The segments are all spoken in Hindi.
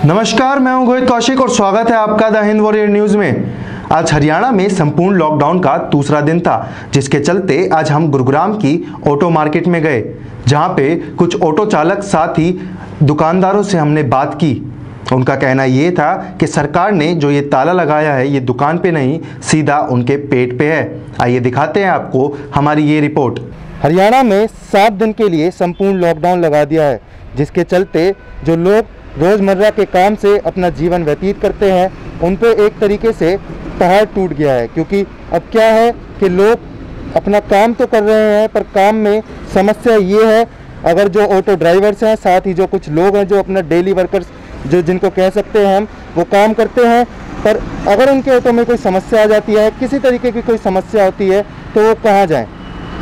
नमस्कार, मैं हूं घोषित कौशिक और स्वागत है आपका द हिंद वॉरियर न्यूज में। आज हरियाणा में संपूर्ण लॉकडाउन का दूसरा दिन था, जिसके चलते आज हम गुरुग्राम की ऑटो मार्केट में गए, जहां पे कुछ ऑटो चालक साथ ही दुकानदारों से हमने बात की। उनका कहना ये था कि सरकार ने जो ये ताला लगाया है ये दुकान पे नहीं, सीधा उनके पेट पे है। आइए दिखाते हैं आपको हमारी ये रिपोर्ट। हरियाणा में 7 दिन के लिए संपूर्ण लॉकडाउन लगा दिया है, जिसके चलते जो लोग रोज़मर्रा के काम से अपना जीवन व्यतीत करते हैं उन पे एक तरीके से पहाड़ टूट गया है। क्योंकि अब क्या है कि लोग अपना काम तो कर रहे हैं, पर काम में समस्या ये है, अगर जो ऑटो ड्राइवर्स हैं, साथ ही जो कुछ लोग हैं जो अपना डेली वर्कर्स जो जिनको कह सकते हैं हम, वो काम करते हैं, पर अगर उनके ऑटो में कोई समस्या आ जाती है, किसी तरीके की कोई समस्या होती है, तो वो कहाँ जाएं।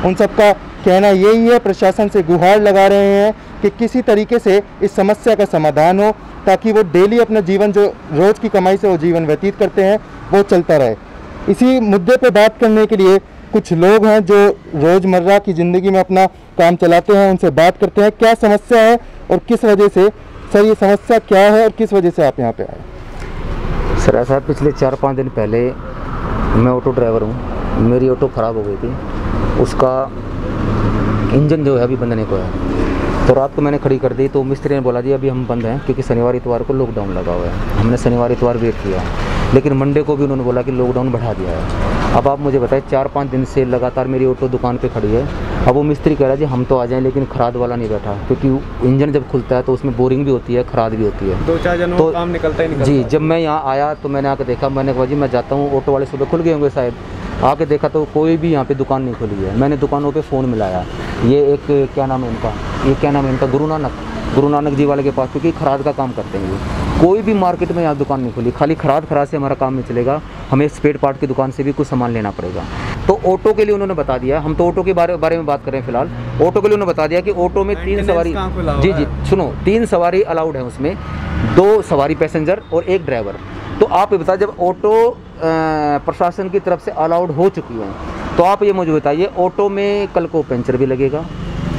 उन सबका कहना यही है, प्रशासन से गुहार लगा रहे हैं कि किसी तरीके से इस समस्या का समाधान हो, ताकि वो डेली अपना जीवन जो रोज़ की कमाई से वो जीवन व्यतीत करते हैं वो चलता रहे। इसी मुद्दे पे बात करने के लिए कुछ लोग हैं जो रोज़मर्रा की ज़िंदगी में अपना काम चलाते हैं, उनसे बात करते हैं क्या समस्या है और किस वजह से। सर, ये समस्या क्या है और किस वजह से आप यहाँ पे आए? सर, ऐसा है, पिछले 4-5 दिन पहले मैं ऑटो ड्राइवर हूँ, मेरी ऑटो ख़राब हो गई थी, उसका इंजन जो है अभी बंद नहीं को है, तो रात को मैंने खड़ी कर दी। तो मिस्त्री ने बोला जी अभी हम बंद हैं, क्योंकि शनिवार इतवार को लॉकडाउन लगा हुआ है। हमने शनिवार इतवार वेट किया, लेकिन मंडे को भी उन्होंने बोला कि लॉकडाउन बढ़ा दिया है। अब आप मुझे बताएं, 4-5 दिन से लगातार मेरी ऑटो दुकान पे खड़ी है। अब वो मिस्त्री कह रहा है जी हम तो आ जाएं, लेकिन खराद वाला नहीं बैठा, क्योंकि इंजन जब खुलता है तो उसमें बोरिंग भी होती है, खराद भी होती है, 2-4 जनों तो काम निकलता ही निकलता जी। है। जब मैं यहाँ आया तो मैंने आकर देखा, मैंने कहा जी मैं जाता हूँ, ऑटो वाले सुबह खुल गए होंगे शायद। आके देखा तो कोई भी यहाँ पे दुकान नहीं खुली है। मैंने दुकानों पे फ़ोन मिलाया, ये एक क्या नाम है इनका, गुरु नानक जी वाले के पास, क्योंकि खराद का काम करते हैं ये। कोई भी मार्केट में यहाँ दुकान नहीं खुली, खाली खराद से हमारा काम नहीं चलेगा, हमें स्पेयर पार्ट की दुकान से भी कुछ सामान लेना पड़ेगा। तो ऑटो के लिए उन्होंने बता दिया, हम तो ऑटो के बारे में बात कर रहे हैं फिलहाल। ऑटो के लिए उन्होंने बता दिया कि ऑटो में 3 सवारी, जी सुनो, 3 सवारी अलाउड है, उसमें 2 सवारी पैसेंजर और 1 ड्राइवर। तो आप ये बताइए, जब ऑटो प्रशासन की तरफ से अलाउड हो चुकी है, तो आप ये मुझे बताइए, ऑटो में कल को पंचर भी लगेगा,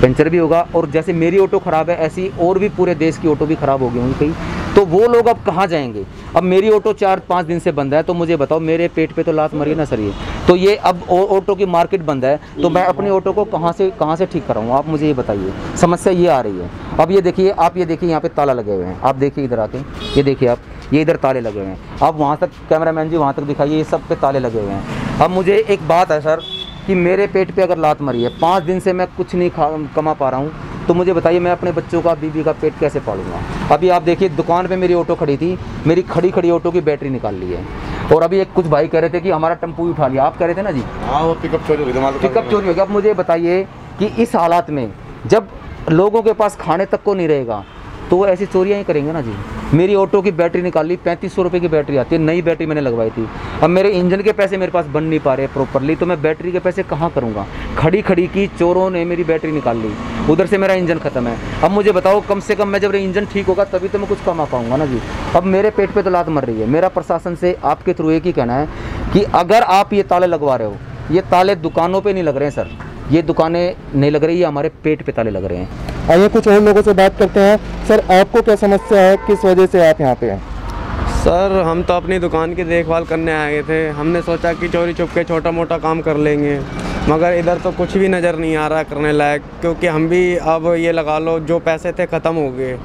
पंचर भी होगा, और जैसे मेरी ऑटो ख़राब है ऐसी और भी पूरे देश की ऑटो भी ख़राब हो गई होंगी कहीं, तो वो लोग अब कहाँ जाएंगे। अब मेरी ऑटो 4-5 दिन से बंद है, तो मुझे बताओ, मेरे पेट पे तो लात मरी ना सर ये। तो ये अब ऑटो की मार्केट बंद है, तो मैं अपनी ऑटो को कहाँ से ठीक कराऊँ, आप मुझे ये बताइए। समस्या ये आ रही है। अब ये देखिए, आप ये देखिए, यहाँ पे ताला लगे हुए हैं, आप देखिए इधर आके, ये देखिए आप, ये इधर ताले लगे हुए हैं। आप वहाँ तक कैमरामैन जी वहाँ तक दिखाइए, ये सब पे ताले लगे हुए हैं। अब मुझे एक बात है सर, कि मेरे पेट पे अगर लात मरी है, 5 दिन से मैं कुछ नहीं कमा पा रहा हूँ, तो मुझे बताइए मैं अपने बच्चों का, बीवी का पेट कैसे पालूंगा। अभी आप देखिए, दुकान पे मेरी ऑटो खड़ी थी, मेरी खड़ी ऑटो की बैटरी निकाल ली है। और अभी कुछ भाई कह रहे थे कि हमारा टेम्पो उठा लिया, आप कह रहे थे ना जी, हाँ वो पिकअप चोरी हो गई। अब मुझे बताइए कि इस हालात में जब लोगों के पास खाने तक को नहीं रहेगा, तो वो ऐसी चोरियाँ ही करेंगे ना जी। मेरी ऑटो की बैटरी निकाल ली, 3500 रुपये की बैटरी आती है, नई बैटरी मैंने लगवाई थी। अब मेरे इंजन के पैसे मेरे पास बन नहीं पा रहे प्रॉपरली, तो मैं बैटरी के पैसे कहाँ करूँगा। खड़ी की चोरों ने मेरी बैटरी निकाल ली, उधर से मेरा इंजन ख़त्म है। अब मुझे बताओ, कम से कम मैं जब इंजन ठीक होगा तभी तो मैं कुछ कमा पाऊँगा ना जी। अब मेरे पेट पे तो लात मर रही है। मेरा प्रशासन से आपके थ्रू एक ही कहना है कि अगर आप ये ताले लगवा रहे हो, ये ताले दुकानों पर नहीं लग रहे हैं सर, ये दुकानें नहीं लग रही, ये हमारे पेट पे ताले लग रहे हैं। आइए कुछ और लोगों से बात करते हैं। सर, आपको क्या समस्या है, किस वजह से आप यहाँ पे हैं? सर, हम तो अपनी दुकान की देखभाल करने आए थे। हमने सोचा कि चोरी छुप के छोटा मोटा काम कर लेंगे, मगर इधर तो कुछ भी नज़र नहीं आ रहा करने लायक, क्योंकि हम भी अब ये लगा लो जो पैसे थे ख़त्म हो गए।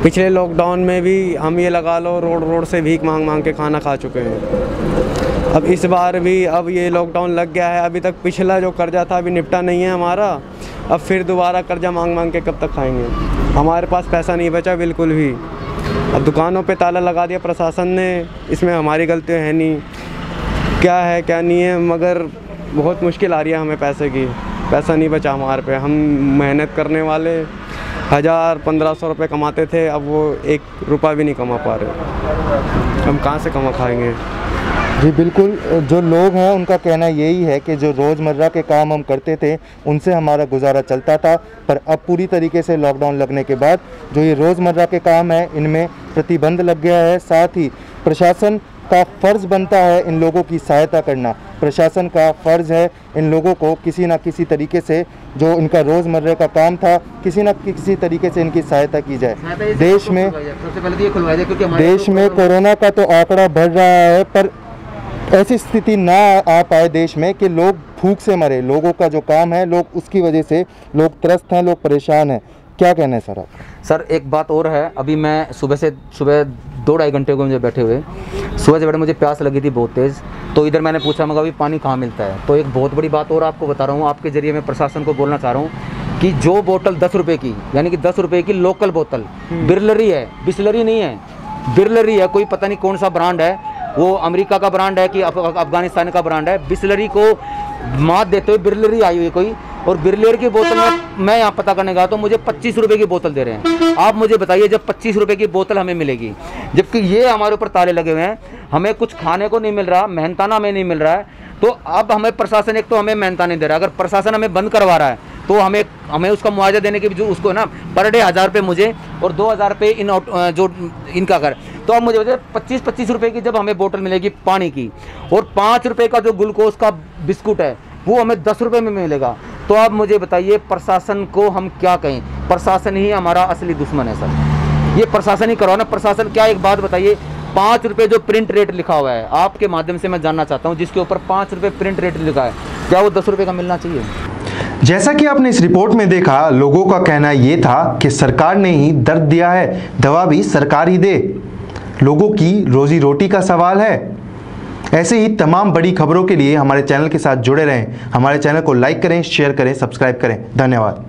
पिछले लॉकडाउन में भी हम ये लगा लो रोड से भीख मांग के खाना खा चुके हैं। अब इस बार भी अब ये लॉकडाउन लग गया है, अभी तक पिछला जो कर्जा था अभी निपटा नहीं है हमारा। अब फिर दोबारा कर्जा मांग के कब तक खाएंगे। हमारे पास पैसा नहीं बचा बिल्कुल भी। अब दुकानों पे ताला लगा दिया प्रशासन ने, इसमें हमारी गलती है नहीं, क्या है क्या नहीं है, मगर बहुत मुश्किल आ रही है हमें पैसे की। पैसा नहीं बचा हमारे पे। हम मेहनत करने वाले 1000-1500 रुपये कमाते थे, अब वो 1 रुपया भी नहीं कमा पा रहे। हम कहाँ से कमा खाएँगे। जी बिल्कुल, जो लोग हैं उनका कहना यही है कि जो रोज़मर्रा के काम हम करते थे उनसे हमारा गुजारा चलता था, पर अब पूरी तरीके से लॉकडाउन लगने के बाद जो ये रोज़मर्रा के काम हैं इनमें प्रतिबंध लग गया है। साथ ही प्रशासन का फ़र्ज़ बनता है इन लोगों की सहायता करना। प्रशासन का फ़र्ज़ है इन लोगों को किसी न किसी तरीके से, जो इनका रोज़मर्रा का काम था, किसी न किसी तरीके से इनकी सहायता की जाए। देश में कोरोना का तो आंकड़ा बढ़ रहा है, पर ऐसी स्थिति ना आ पाए देश में कि लोग भूख से मरे। लोगों का जो काम है, लोग उसकी वजह से लोग त्रस्त हैं, लोग परेशान हैं। क्या कहना है सर आप? सर एक बात और है, अभी मैं सुबह 2-2.5 घंटे को मुझे बैठे हुए, सुबह से बैठे मुझे प्यास लगी थी बहुत तेज़। तो इधर मैंने पूछा, मगर अभी पानी कहाँ मिलता है। तो एक बहुत बड़ी बात और आपको बता रहा हूँ, आपके ज़रिए मैं प्रशासन को बोलना चाह रहा हूँ कि जो बोतल 10 रुपये की, यानी कि 10 रुपये की लोकल बोतल, बिरलरी है, बिस्लरी नहीं है, बिरलरी है, कोई पता नहीं कौन सा ब्रांड है, वो अमेरिका का ब्रांड है कि अफगानिस्तान का ब्रांड है, बिस्लरी को मात देते हुए बिरलरी आई हुई कोई, और बिरलेर की बोतल मैं यहाँ पता करने गया तो मुझे 25 रुपये की बोतल दे रहे हैं। आप मुझे बताइए, जब 25 रुपये की बोतल हमें मिलेगी, जबकि ये हमारे ऊपर ताले लगे हुए हैं, हमें कुछ खाने को नहीं मिल रहा, मेहनताना हमें नहीं मिल रहा है। तो अब हमें प्रशासन, एक तो हमें मेहनता नहीं दे रहा, अगर प्रशासन हमें बंद करवा रहा है तो हमें उसका मुआवजा देने के भी, जो उसको ना पर डे 1000 रुपये मुझे और 2000 रुपये जो इनका कर। तो अब मुझे बताइए 25 रुपये की जब हमें बोतल मिलेगी पानी की, और 5 रुपये का जो ग्लूकोज का बिस्कुट है वो हमें 10 रुपये में मिलेगा, तो आप मुझे बताइए प्रशासन को हम क्या कहें? प्रशासन ही हमारा असली दुश्मन है सर, ये प्रशासन ही करो ना। प्रशासन क्या, एक बात बताइए, 5 रुपये जो प्रिंट रेट लिखा हुआ है, आपके माध्यम से मैं जानना चाहता हूँ, जिसके ऊपर 5 रुपये प्रिंट रेट लिखा है, क्या वो 10 रुपये का मिलना चाहिए? जैसा कि आपने इस रिपोर्ट में देखा, लोगों का कहना ये था कि सरकार ने ही दर्द दिया है, दवा भी सरकार ही दे। लोगों की रोजी रोटी का सवाल है। ऐसे ही तमाम बड़ी खबरों के लिए हमारे चैनल के साथ जुड़े रहें। हमारे चैनल को लाइक करें, शेयर करें, सब्सक्राइब करें। धन्यवाद।